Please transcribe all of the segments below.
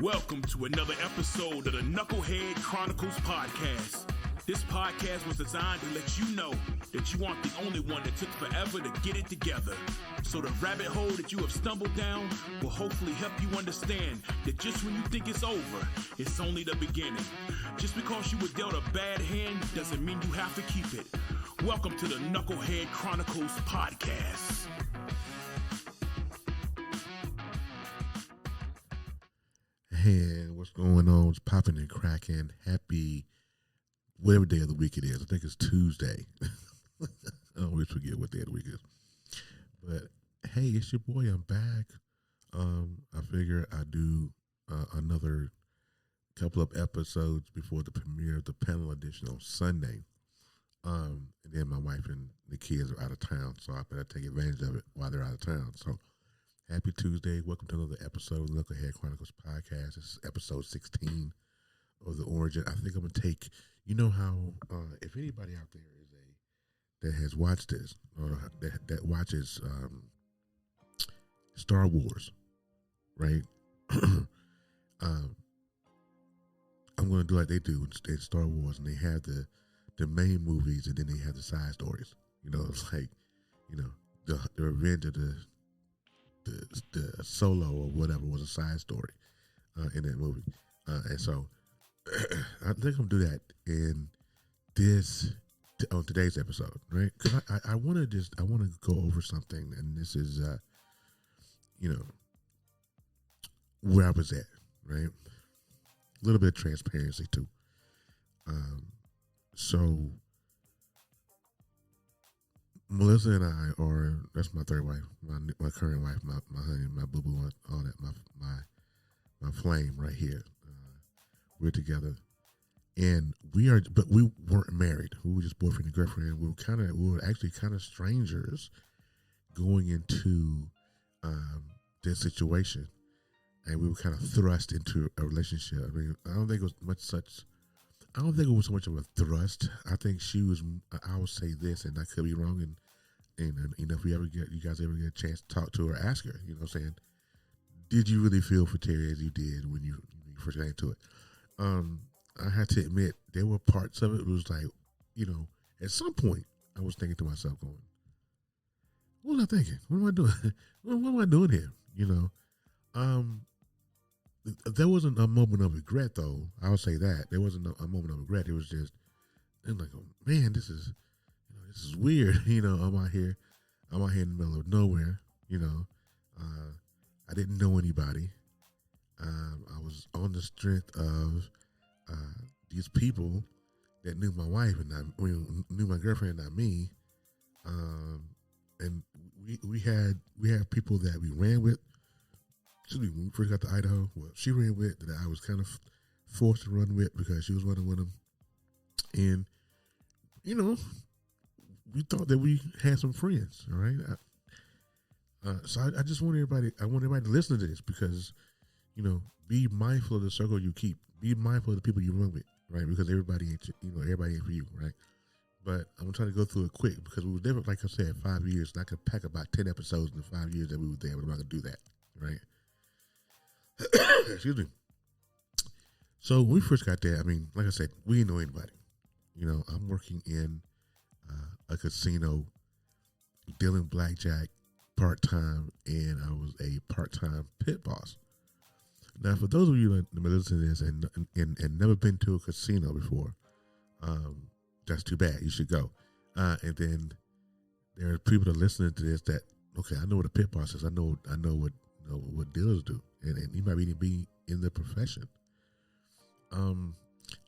Welcome to another episode of the Knucklehead Chronicles podcast. This podcast was designed to let you know that you aren't the only one that took forever to get it together. So the rabbit hole that you have stumbled down will hopefully help you understand that just when you think it's over, it's only the beginning. Just because you were dealt a bad hand doesn't mean you have to keep it. Welcome to the Knucklehead Chronicles podcast. Hey, what's going on? It's popping and cracking. Happy whatever day of the week it is. I think it's Tuesday. I always forget what day of the week is. But hey, it's your boy. I'm back. I figure I do another couple of episodes before the premiere of the panel edition on Sunday. And then my wife and the kids are out of town, so I better take advantage of it while they're out of town. So happy Tuesday. Welcome to another episode of the Knucklehead Chronicles podcast. This is episode 16 of the Origin. I think I'm going to take, you know how, if anybody out there is that has watched this, or that watches Star Wars, right? I'm going to do like they do in Star Wars, and they have the main movies, and then they have the side stories. You know, it's like, you know, the Revenge of the Solo or whatever was a side story in that movie, and so I think I'm gonna do that in on today's episode, right? Because I want to go over something, and this is you know, where I was at, right? A little bit of transparency too. So Melissa and I that's my third wife, my current wife, my honey, my boo-boo, all that, my flame right here. We're together, and but we weren't married. We were just boyfriend and girlfriend. We were actually kind of strangers going into this situation, and we were kind of thrust into a relationship. I mean, I don't think it was so much of a thrust. I think she was. I would say this, and I could be wrong. And you know, if you guys ever get a chance to talk to her, ask her. You know what I'm saying? Did you really feel for Terry as you did when you first got into it? I had to admit there were parts of it was like, you know, at some point I was thinking to myself, going, "What was I thinking? What am I doing? what am I doing here?" You know. There wasn't a moment of regret, though. I'll say that there wasn't a moment of regret. It was like, oh, man, this is weird. You know, I'm out here in the middle of nowhere. You know, I didn't know anybody. I was on the strength of these people that knew my wife and knew my girlfriend, not me. And we had people that we ran with. When we first got to Idaho, well, she ran with that I was kind of forced to run with because she was running with them. And, you know, we thought that we had some friends, all right? So I just want everybody to listen to this because, you know, be mindful of the circle you keep. Be mindful of the people you run with, right? Because everybody ain't for you, right? But I'm going to try to go through it quick because we were there, like I said, 5 years. And I could pack about 10 episodes in the 5 years that we were there, but I'm not going to do that, right? Excuse me. So when we first got there, I mean, like I said, we didn't know anybody. You know, I'm working in a casino dealing blackjack part-time, and I was a part-time pit boss. Now, for those of you that listen to this and never been to a casino before, that's too bad. You should go. And then there are people that are listening to this that, okay, I know what a pit boss is. I know what dealers do. And you might even be in the profession.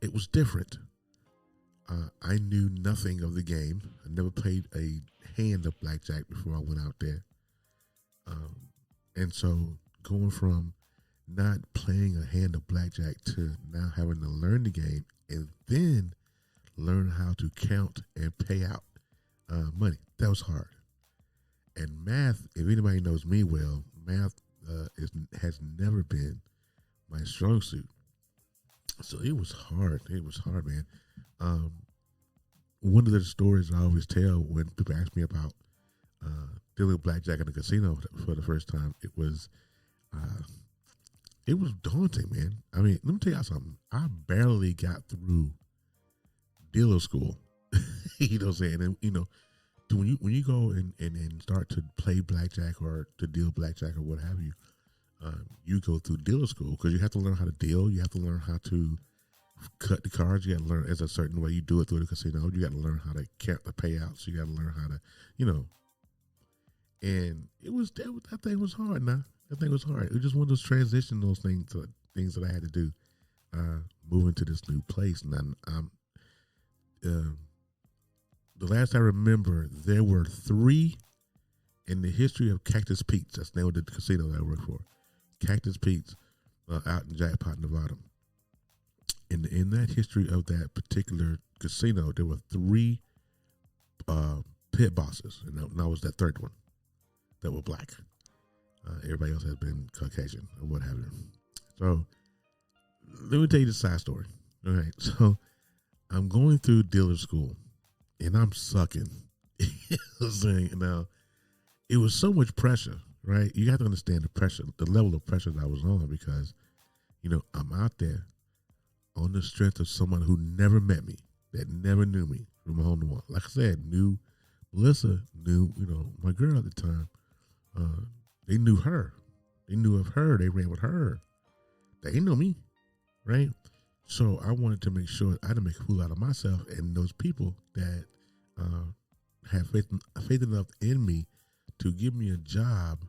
It was different. I knew nothing of the game. I never played a hand of blackjack before I went out there. And so going from not playing a hand of blackjack to now having to learn the game and then learn how to count and pay out money, that was hard. And math, if anybody knows me well, math has never been my strong suit. So it was hard. It was hard, man. One of the stories I always tell when people ask me about dealing with blackjack in a casino for the first time, it was it was daunting, man. I mean, let me tell y'all something. I barely got through dealer school. You know what I'm saying? And, you know, when you go and start to play blackjack or to deal blackjack or what have you, you go through dealer school because you have to learn how to deal. You have to learn how to cut the cards. You got to learn as a certain way you do it through the casino. You got to learn how to count the payouts. You got to learn how to, you know. And that thing was hard. Now that thing was hard. It was just one of those transitional things that I had to do, moving to this new place. And the last I remember, there were 3 in the history of Cactus Pete's. That's the name of the casino that I work for. Cactus Pete's, out in Jackpot, Nevada. In that history of that particular casino, there were 3 pit bosses, and that was that third one that were black. Everybody else has been Caucasian or what have you. So let me tell you the side story. All right, so I'm going through dealer school, and I'm sucking. You know what I'm saying? Now, it was so much pressure, right? You have to understand the pressure, the level of pressure that I was on because, you know, I'm out there on the strength of someone who never met me, that never knew me from home to one. Like I said, knew Melissa, knew, you know, my girl at the time. They knew her. They knew of her. They ran with her. They didn't know me, right? So I wanted to make sure I didn't make a fool out of myself and those people that have faith enough in me to give me a job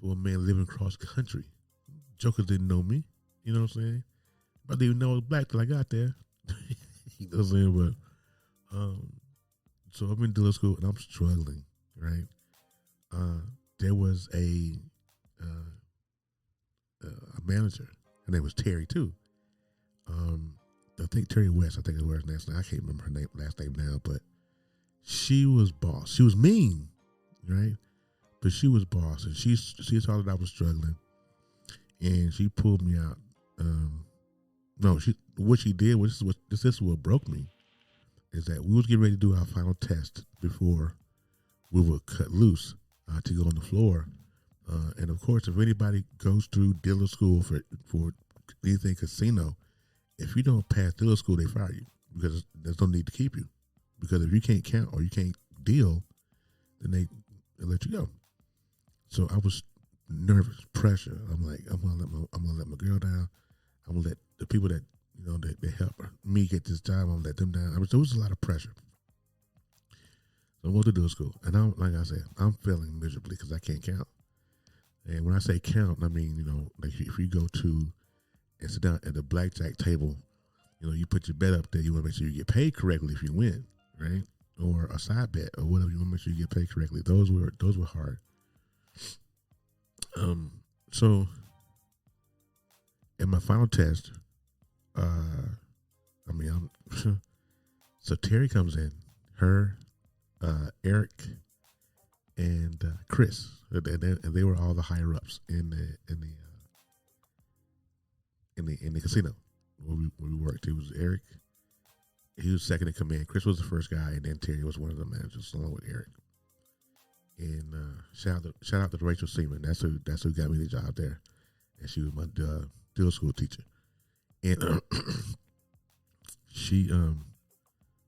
for a man living cross country. Jokers didn't know me, you know what I'm saying? But they didn't know I was black till I got there. You know what I'm saying? But so I'm in dealer school and I'm struggling, right? There was a manager. Her name was Terry too. I think Terry West. I think it was her last name. I can't remember her last name now, but she was boss. She was mean, right? But she was boss, and she saw that I was struggling, and she pulled me out. What she did was this is what broke me, is that we was getting ready to do our final test before we were cut loose to go on the floor. And of course, if anybody goes through dealer school for anything casino, if you don't pass dealer school, they fire you because there's no need to keep you. Because if you can't count or you can't deal, then they let you go. So I was nervous, pressure. I'm like, I'm gonna let my girl down. I'm gonna let the people that they help me get this job. I'm gonna let them down. I mean, there was a lot of pressure. So I went to dealer school, and like I said, I'm failing miserably because I can't count. And when I say count, I mean, like if you go to and sit down at the blackjack table, you put your bet up there, you want to make sure you get paid correctly if you win, right? Or a side bet or whatever, you want to make sure you get paid correctly. Those were hard. So in my final test, so Terry comes in, her, Eric, and Chris, and they were all the higher ups in the casino where we worked. It was Eric. He was second in command. Chris was the first guy, and then Terry was one of the managers, along with Eric. And shout out to Rachel Seaman. That's who got me the job there, and she was my dealer school teacher. And she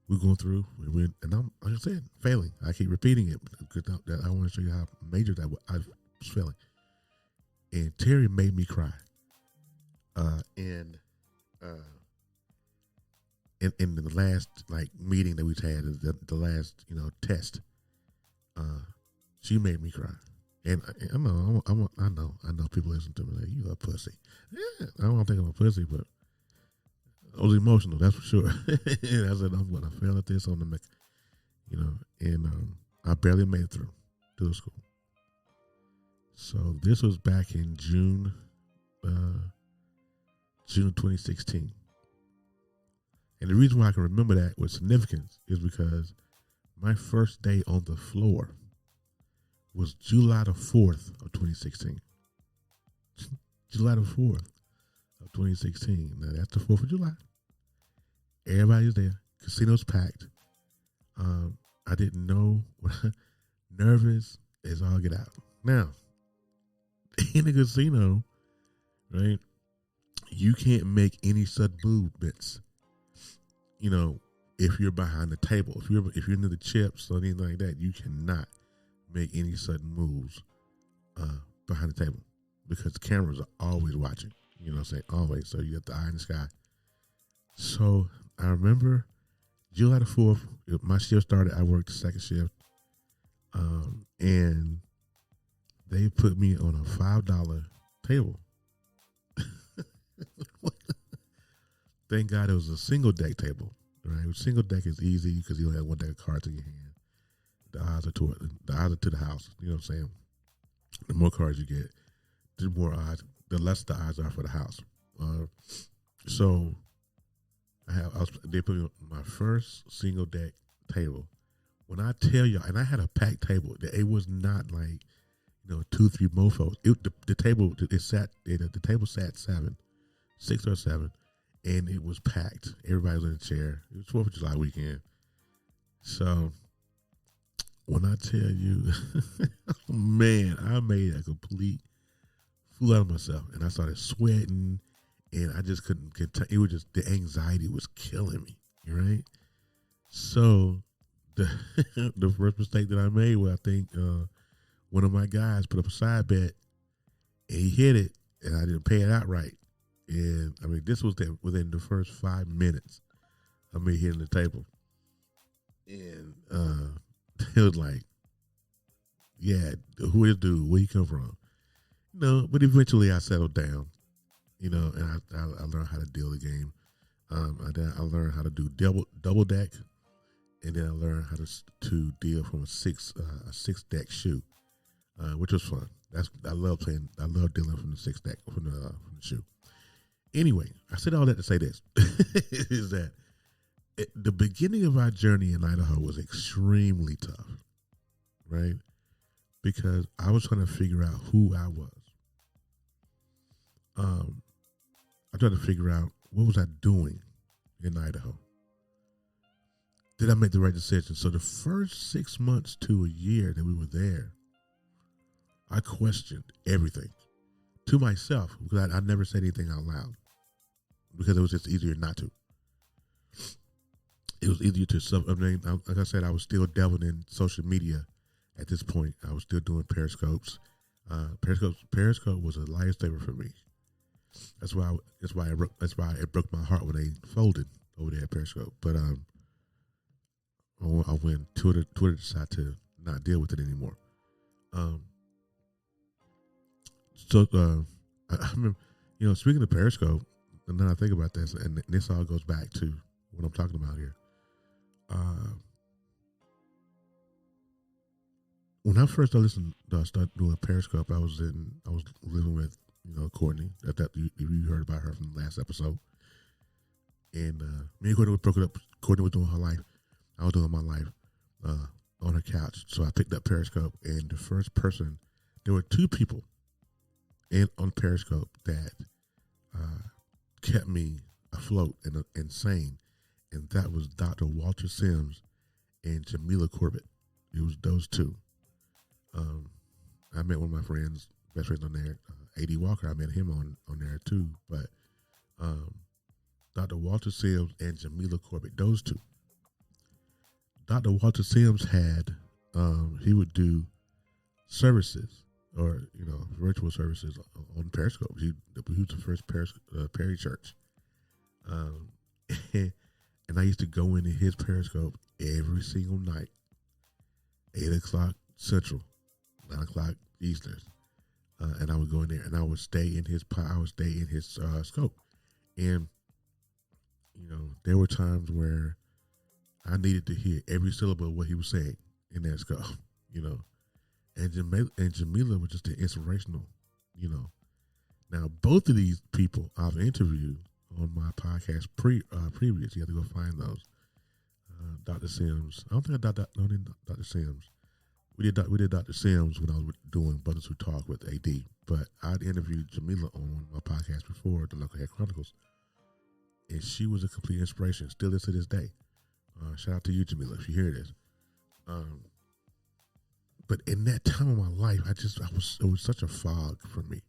we're going through, and I'm, like I said, failing. I keep repeating it because I want to show you how major that I was failing. And Terry made me cry. In the last meeting that we've had, the last test, she made me cry. And I know people listen to me like, you a pussy. Yeah, I don't think I'm a pussy, but I was emotional, that's for sure. And I said, I'm going to fail at this on the, and I barely made it through to the school. So this was back in June 2016. And the reason why I can remember that with significance is because my first day on the floor was July the 4th of 2016. July the 4th of 2016. Now that's the 4th of July. Everybody's there. Casino's packed. I didn't know. Nervous as all get out. Now, in the casino, right, you can't make any sudden movements. You know, if you're behind the table, if you're into the chips or anything like that, you cannot make any sudden moves behind the table because the cameras are always watching. You know what I'm saying? Always. So you got the eye in the sky. So I remember July the 4th, my shift started. I worked the second shift. And they put me on a $5 table. Thank God it was a single deck table. Right? Single deck is easy because you only have one deck of cards in your hand. The odds are to the house. You know what I'm saying? The more cards you get, the more odds, the less the odds are for the house. So they put me on my first single deck table. When I tell y'all, and I had a packed table, it was not like 2-3 mofos. The table sat 6 or 7, and it was packed. Everybody was in a chair. It was 4th of July weekend. So when I tell you, man, I made a complete fool out of myself, and I started sweating, and I just couldn't contain. It was just the anxiety was killing me. Right? So the first mistake that I made was I think one of my guys put up a side bet, and he hit it, and I didn't pay it out right. And I mean, this was within the first 5 minutes of me hitting the table, and it was like, yeah, who is dude? Where you come from? But eventually I settled down, and I learned how to deal the game. I learned how to do double deck, and then I learned how to deal from a six deck shoe, which was fun. I love dealing from the 6 deck from the shoe. Anyway, I said all that to say this is that the beginning of our journey in Idaho was extremely tough, right? Because I was trying to figure out who I was. I tried to figure out what was I doing in Idaho. Did I make the right decision? So the first 6 months to a year that we were there, I questioned everything to myself because I never said anything out loud because it was just easier not to. It was easier to like I said, I was still dabbling in social media at this point. I was still doing Periscopes. Periscope was a lifesaver for me. That's why it broke my heart when they folded over there at Periscope. But when Twitter decided to not deal with it anymore. I remember, speaking of Periscope, and then I think about this, and this all goes back to what I'm talking about here. When I first started doing Periscope, I was living with Courtney. That you heard about her from the last episode, and me and Courtney broke it up. Courtney was doing her life. I was doing my life on her couch. So I picked up Periscope, and the first person, there were 2 people on Periscope that kept me afloat and sane, and that was Dr. Walter Sims and Jamila Corbett. It was those 2. I met one of my best friends on there, A.D. Walker. I met him on there too, but Dr. Walter Sims and Jamila Corbett, those 2. Dr. Walter Sims had, he would do services or, virtual services on Periscope. He was the first Perry Church. And I used to go into his Periscope every single night, 8 o'clock Central, 9 o'clock Eastern. And I would go in there and I would stay in his scope. And, there were times where I needed to hear every syllable of what he was saying in that scope, And Jamila was just inspirational, Now, both of these people I've interviewed on my podcast previous. You have to go find those. Dr. Sims. I don't think I did Dr. Sims. We did Dr. Sims when I was doing Brothers Who Talk with AD. But I'd interviewed Jamila on my podcast before, the Knucklehead Chronicles. And she was a complete inspiration. Still is to this day. Shout out to you, Jamila, if you hear this. But in that time of my life, it was such a fog for me.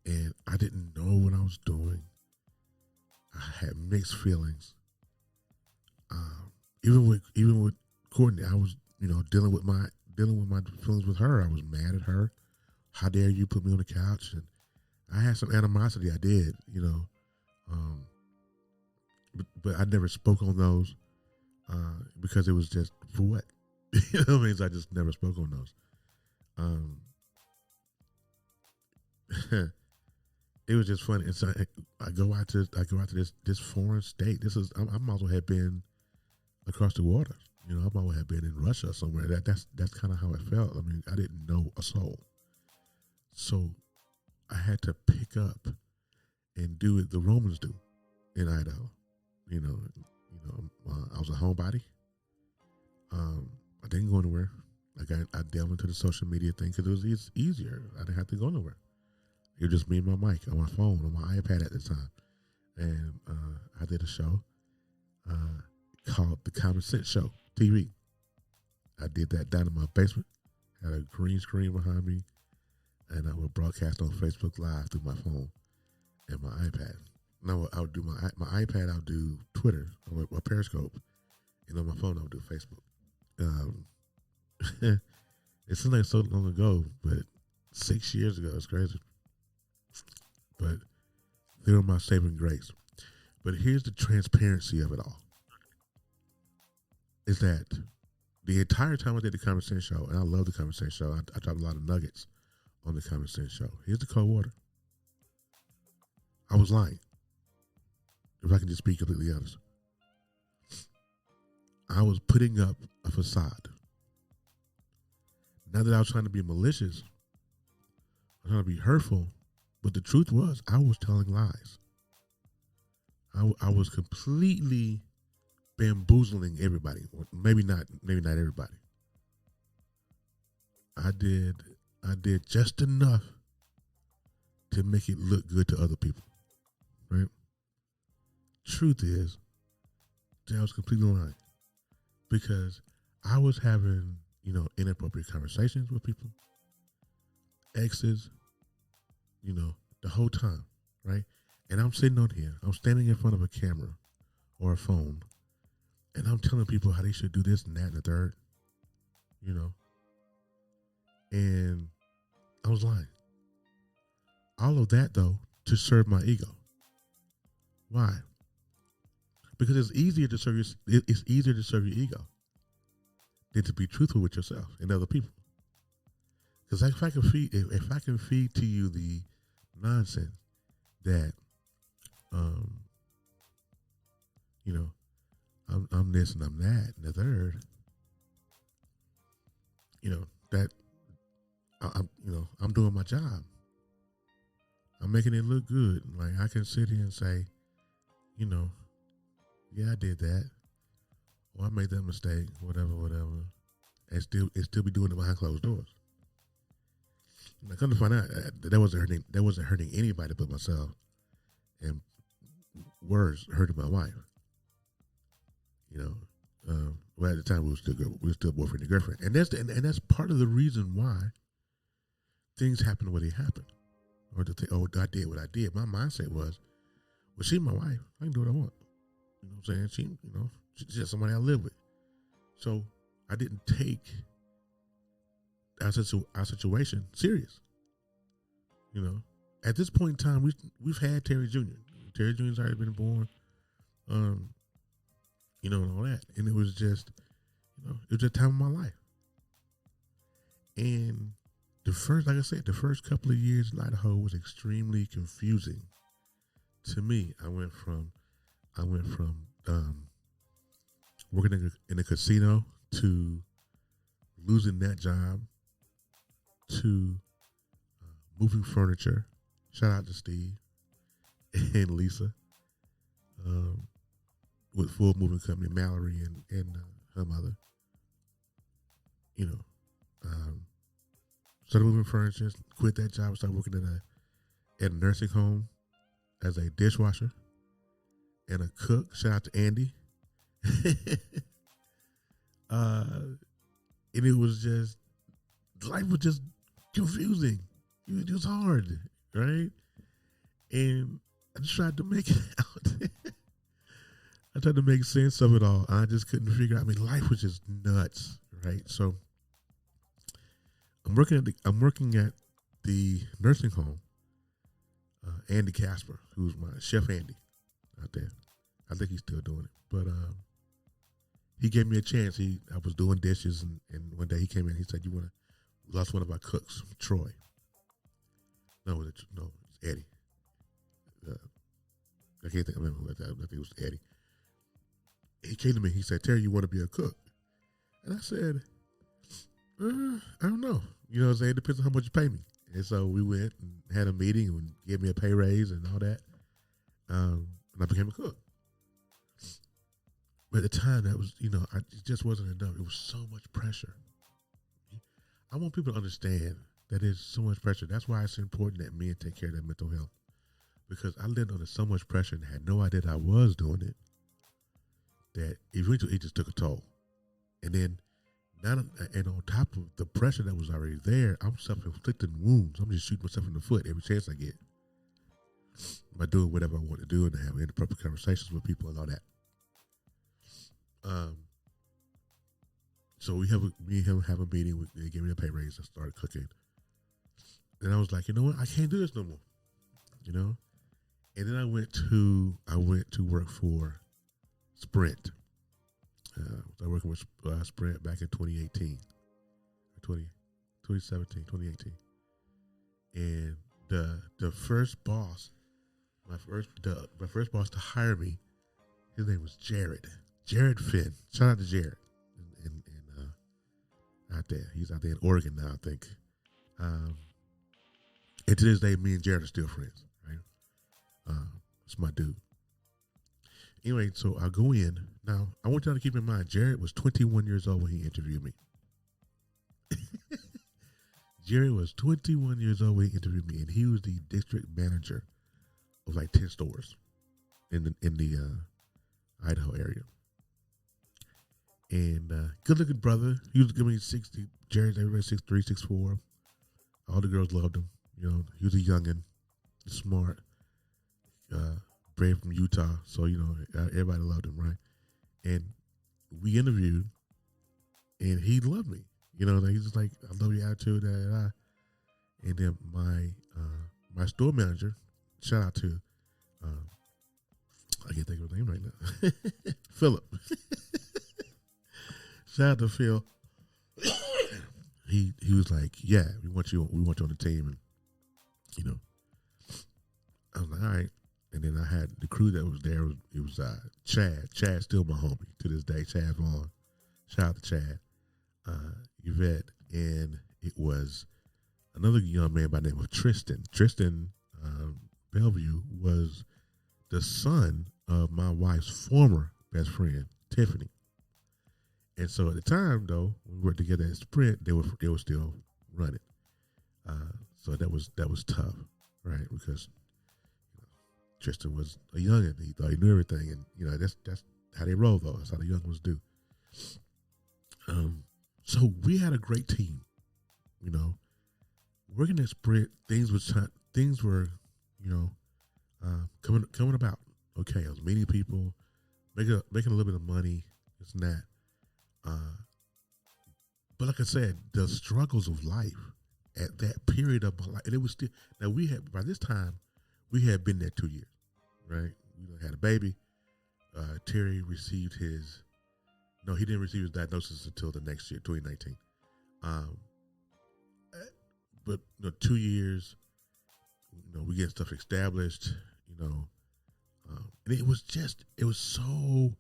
And I didn't know what I was doing. I had mixed feelings. Even with Courtney, I was, dealing with my feelings with her. I was mad at her. How dare you put me on the couch? And I had some animosity. I did, but I never spoke on those because it was just for what? I just never spoke on those. It was just funny. And so I go out to this foreign state. I might as well have been across the water. I might as well have been in Russia somewhere. That's kind of how it felt. I mean, I didn't know a soul. So I had to pick up and do what the Romans do in Idaho. I was a homebody. I didn't go anywhere. I delved into the social media thing because it was easier. I didn't have to go nowhere. It was just me and my mic on my phone, on my iPad at the time. And I did a show called The Common Sense Show TV. I did that down in my basement. Had a green screen behind me. And I would broadcast on Facebook Live through my phone and my iPad. Now I would do my iPad, I would do Twitter or Periscope. And on my phone, I would do Facebook. It seems like so long ago, but 6 years ago, it's crazy. But they were my saving grace. But here's the transparency of it all. Is that the entire time I did the Common Sense Show, and I love the Common Sense Show, I dropped a lot of nuggets on the Common Sense Show. Here's the cold water. I was lying. If I can just be completely honest. I was putting up a facade. Not that I was trying to be malicious. I was trying to be hurtful. But the truth was, I was telling lies. I was completely bamboozling everybody. Maybe not everybody. I did just enough to make it look good to other people. Right? Truth is, I was completely lying. Because I was having, inappropriate conversations with people, exes, the whole time, right? And I'm sitting on here, I'm standing in front of a camera or a phone, and I'm telling people how they should do this and that and the third, and I was lying. All of that, though, to serve my ego. Why? Because it's easier to serve your ego than to be truthful with yourself and other people. Because if I can feed to you the nonsense that, I'm this and I'm that and the third, that I'm doing my job. I'm making it look good. Like I can sit here and say, yeah, I did that, or I made that mistake, whatever, and still be doing it behind closed doors. And I come to find out that wasn't hurting anybody but myself, and worse, hurting my wife. Well, at the time we were still boyfriend and girlfriend, and that's part of the reason why things happen the way they happen, or I did what I did. My mindset was, well, she's my wife. I can do what I want. You know what I'm saying? She's just somebody I live with. So I didn't take our situation serious. At this point in time, we've had Terry Jr. Terry Jr.'s already been born, and all that. And it was just, it was a time of my life. And the first couple of years in Idaho was extremely confusing to me. I went from working in a casino to losing that job to moving furniture. Shout out to Steve and Lisa with Full Moving Company, Mallory and her mother. Started moving furniture, quit that job, started working at a nursing home as a dishwasher and a cook. Shout out to Andy. And it was just, life was just confusing. It was hard, right? And I just tried to make it out. I tried to make sense of it all. I just couldn't figure out. I mean, life was just nuts, right? So I'm working at the nursing home. Andy Casper, who's my chef Andy out there. I think he's still doing it. But he gave me a chance. I was doing dishes, and one day he came in. He said, we lost one of our cooks, Troy. No, it's Eddie. I can't think. I remember who that. I think it was Eddie. He came to me. He said, "Terry, you want to be a cook?" And I said, "I don't know. It depends on how much you pay me." And so we went and had a meeting and gave me a pay raise and all that. And I became a cook. But at the time, that was, it just wasn't enough. It was so much pressure. I want people to understand that there's so much pressure. That's why it's important that men take care of their mental health. Because I lived under so much pressure and had no idea that I was doing it, that eventually it just took a toll. And then, and on top of the pressure that was already there, I'm self-inflicting wounds. I'm just shooting myself in the foot every chance I get by doing whatever I want to do and having inappropriate conversations with people and all that. So me and him have a meeting. They gave me a pay raise. I started cooking. And I was like, you know what? I can't do this no more. And then I went to work for Sprint. I was working with Sprint back in 2018, 2017, 2018. And the first boss, my first boss to hire me, his name was Jared Finn. Shout out to Jared in out there. He's out there in Oregon now, I think. And to this day, me and Jared are still friends, right? It's my dude. Anyway, so I go in. Now, I want y'all to keep in mind, Jared was 21 years old when he interviewed me. Jared was 21 years old when he interviewed me, and he was the district manager of like 10 stores in the Idaho area. And good-looking brother. He was giving me 60. Jared's everybody 6'3", 6'4". All the girls loved him. He was a youngin', smart, brave from Utah. So, everybody loved him, right? And we interviewed, and he loved me. He's just like, I love your attitude, And then my store manager, shout out to, I can't think of his name right now, Philip. Shout out to Phil. He was like, yeah, we want you on the team, and I was like, all right. And then I had the crew that was there. It was Chad. Chad's still my homie to this day. Chad Vaughn. Shout out to Chad. Yvette. And it was another young man by the name of Tristan. Tristan Bellevue was the son of my wife's former best friend, Tiffany. And so at the time, though, when we worked together at Sprint, they were still running. So that was tough, right? Because Tristan was a youngin'. He thought he knew everything, and that's how they roll, though. That's how the young ones do. So we had a great team. Working at Sprint, things were coming about. Okay, I was meeting people, making a little bit of money, this and that. But like I said, the struggles of life at that period of my life, and it was still. Now by this time, we had been there 2 years, right? We had a baby. Terry received he didn't receive his diagnosis until the next year, 2019. But 2 years, we get stuff established, and it was so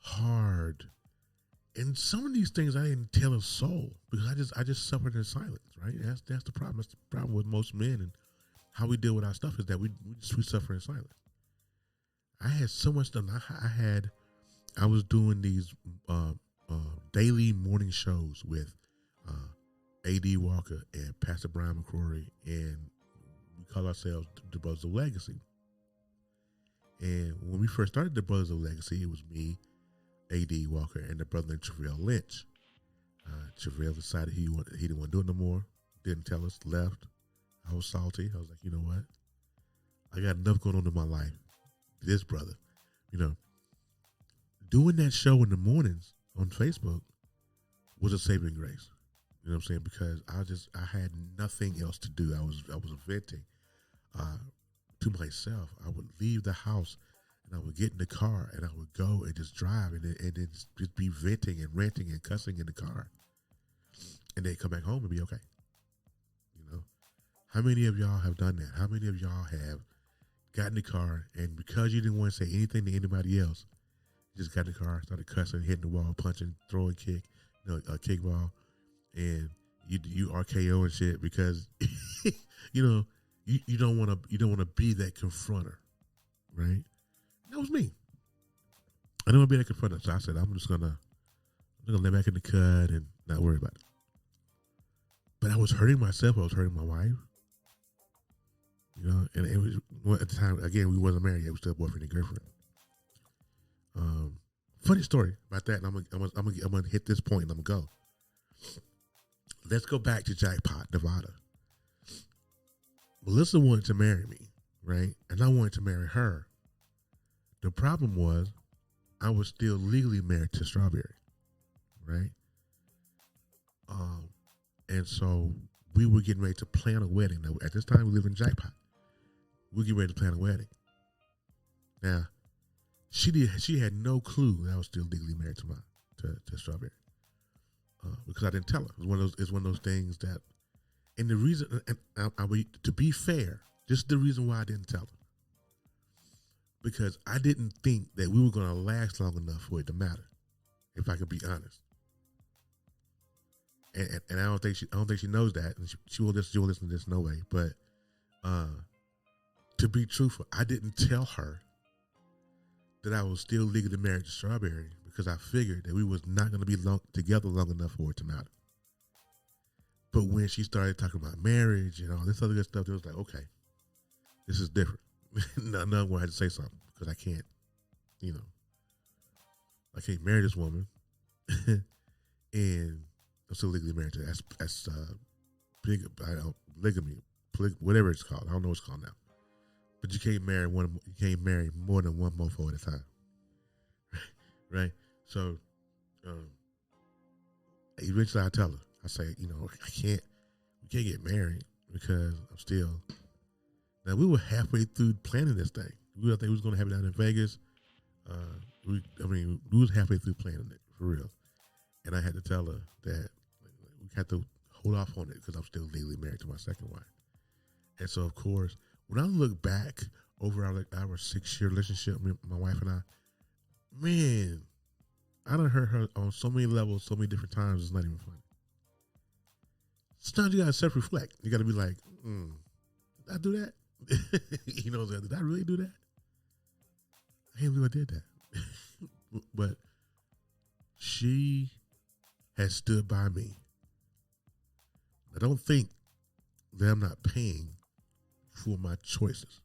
hard. And some of these things I didn't tell a soul because I just suffered in silence, right? That's the problem. That's the problem with most men and how we deal with our stuff is that we suffer in silence. I had so much stuff. I was doing these daily morning shows with A.D. Walker and Pastor Brian McCrory, and we call ourselves the Brothers of Legacy. And when we first started the Brothers of Legacy, it was me, A.D. Walker, and the brother named Travell Lynch. Travell decided he didn't want to do it no more. Didn't tell us, left. I was salty. I was like, you know what? I got enough going on in my life. This brother, you know, doing that show in the mornings on Facebook was a saving grace. You know what I'm saying? Because I had nothing else to do. I was venting to myself. I would leave the house and I would get in the car and I would go and just drive and then just be venting and ranting and cussing in the car. And then come back home and be okay. You know? How many of y'all have done that? How many of y'all have got in the car and because you didn't want to say anything to anybody else, you just got in the car, started cussing, hitting the wall, punching, throwing kick, a kickball, and you RKO and shit because you don't want to be that confronter, right? That was me. I didn't want to be that confronter, so I said I'm gonna lay back in the cut and not worry about it. But I was hurting myself. I was hurting my wife. You know, and it was at the time again we wasn't married yet. We were still boyfriend and girlfriend. Funny story about that, and I'm gonna hit this point and I'm gonna go. Let's go back to Jackpot, Nevada. Melissa wanted to marry me, right? And I wanted to marry her. The problem was I was still legally married to Strawberry, right? And so we were getting ready to plan a wedding. Now, at this time, we lived in Jackpot. We were getting ready to plan a wedding. Now, she had no clue that I was still legally married to Strawberry. Because I didn't tell her. It's one of those things that, and the reason, and to be fair, this is the reason why I didn't tell her. Because I didn't think that we were going to last long enough for it to matter, if I could be honest. And I don't think she knows that, and she will listen to this no way. But to be truthful, I didn't tell her that I was still legally married to Strawberry because I figured that we was not going to be together long enough for it to matter. But when she started talking about marriage and all this other good stuff, it was like, okay, this is different. No one had to say something because I can't marry this woman, and I'm still legally married to her. That's big. Polygamy, whatever it's called. I don't know what it's called now. But you can't marry more than one mofo at a time, right? So, eventually I tell her, I say, we can't get married because I'm still. Now we were halfway through planning this thing. We thought we was going to have it down in Vegas. We was halfway through planning it for real, and I had to tell her that we had to hold off on it because I'm still legally married to my second wife. And so, of course, when I look back over our 6-year relationship, my wife and I, man, I done hurt her on so many levels, so many different times. It's not even funny. Sometimes you gotta self-reflect. You gotta be like, did I do that? Did I really do that? I can't believe I did that. But she has stood by me. I don't think that I'm not paying for my choices.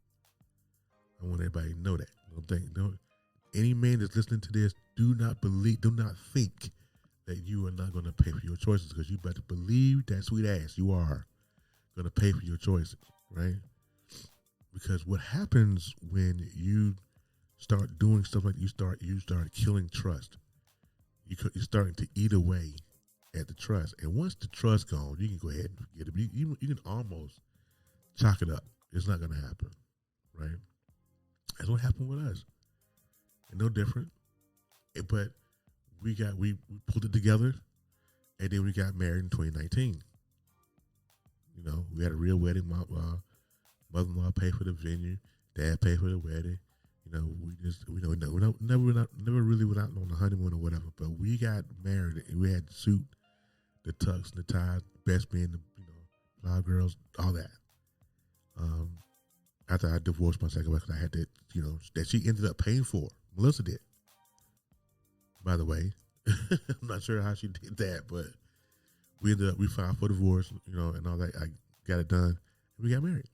I want everybody to know that. Any man that's listening to this, do not think that you are not going to pay for your choices, because you better believe that sweet ass you are going to pay for your choices, right? Because what happens when you start doing stuff like you start killing trust. You're starting to eat away at the trust, and once the trust gone, you can go ahead and forget it. You can almost chalk it up. It's not going to happen, right? That's what happened with us. And no different. But we pulled it together, and then we got married in 2019. We had a real wedding. My mother-in-law paid for the venue. Dad paid for the wedding. Never really went out on the honeymoon or whatever. But we got married, and we had the suit, the tux, the ties, best man, the flower girls, all that. After I divorced my second wife, I had to, that she ended up paying for. Melissa did. By the way, I'm not sure how she did that, but we filed for divorce, and all that. I got it done, and we got married.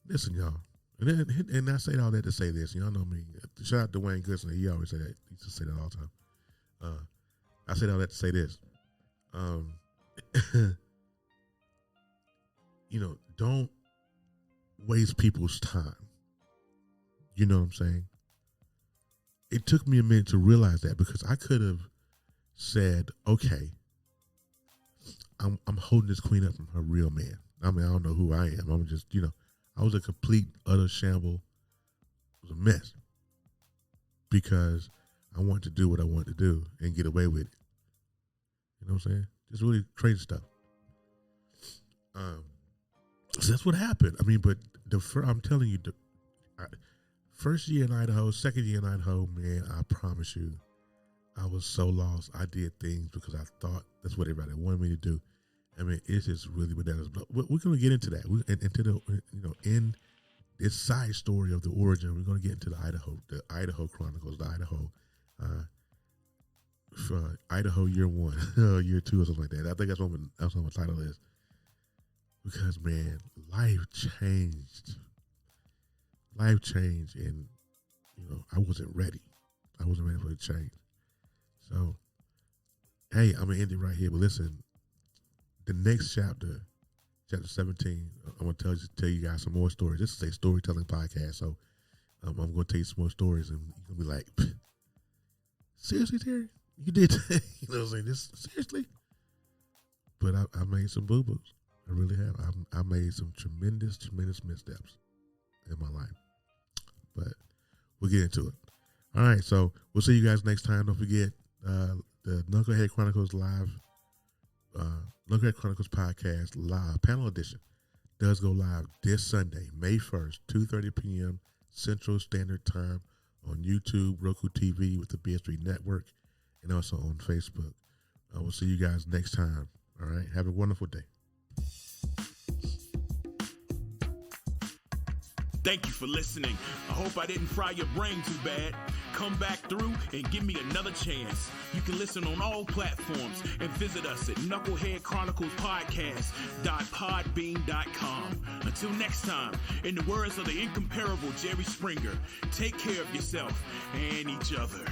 Listen, y'all, and I say all that to say this. Y'all know me. Shout out to Dwayne Goodson. He always say that. He used to say that all the time. I said all that to say this. Don't waste people's time. You know what I'm saying? It took me a minute to realize that, because I could have said, okay, I'm holding this queen up from her real man. I mean, I don't know who I am. I'm just, I was a complete, utter shamble. It was a mess because I wanted to do what I wanted to do and get away with it. You know what I'm saying? Just really crazy stuff. So that's what happened. I mean, but I'm telling you, first year in Idaho, second year in Idaho, man, I promise you, I was so lost. I did things because I thought that's what everybody wanted me to do. I mean, it's just really bananas. But we're going to get into that. In this side story of the origin, we're going to get into the Idaho Chronicles, the Idaho year 1, year 2, or something like that. I think that's what my title is. Because, man, life changed. And, I wasn't ready. I wasn't ready for the change. So, hey, I'm going to end it right here. But listen, the next chapter 17, I'm going to tell you guys some more stories. This is a storytelling podcast. So, I'm going to tell you some more stories. And you're going to be like, seriously, Terry? You did that? You know what I'm saying? This, seriously? But I made some boo-boos. I really have. I made some tremendous missteps in my life. But we'll get into it. All right, so we'll see you guys next time. Don't forget the Knucklehead Chronicles live, Knucklehead Chronicles podcast live panel edition does go live this Sunday, May 1st, 2:30 p.m. Central Standard Time on YouTube, Roku TV with the BS3 Network, and also on Facebook. We'll see you guys next time. All right, have a wonderful day. Thank you for listening. I hope I didn't fry your brain too bad. Come back through and give me another chance. You can listen on all platforms and visit us at knuckleheadchroniclespodcast.podbean.com. Until next time, in the words of the incomparable Jerry Springer, take care of yourself and each other.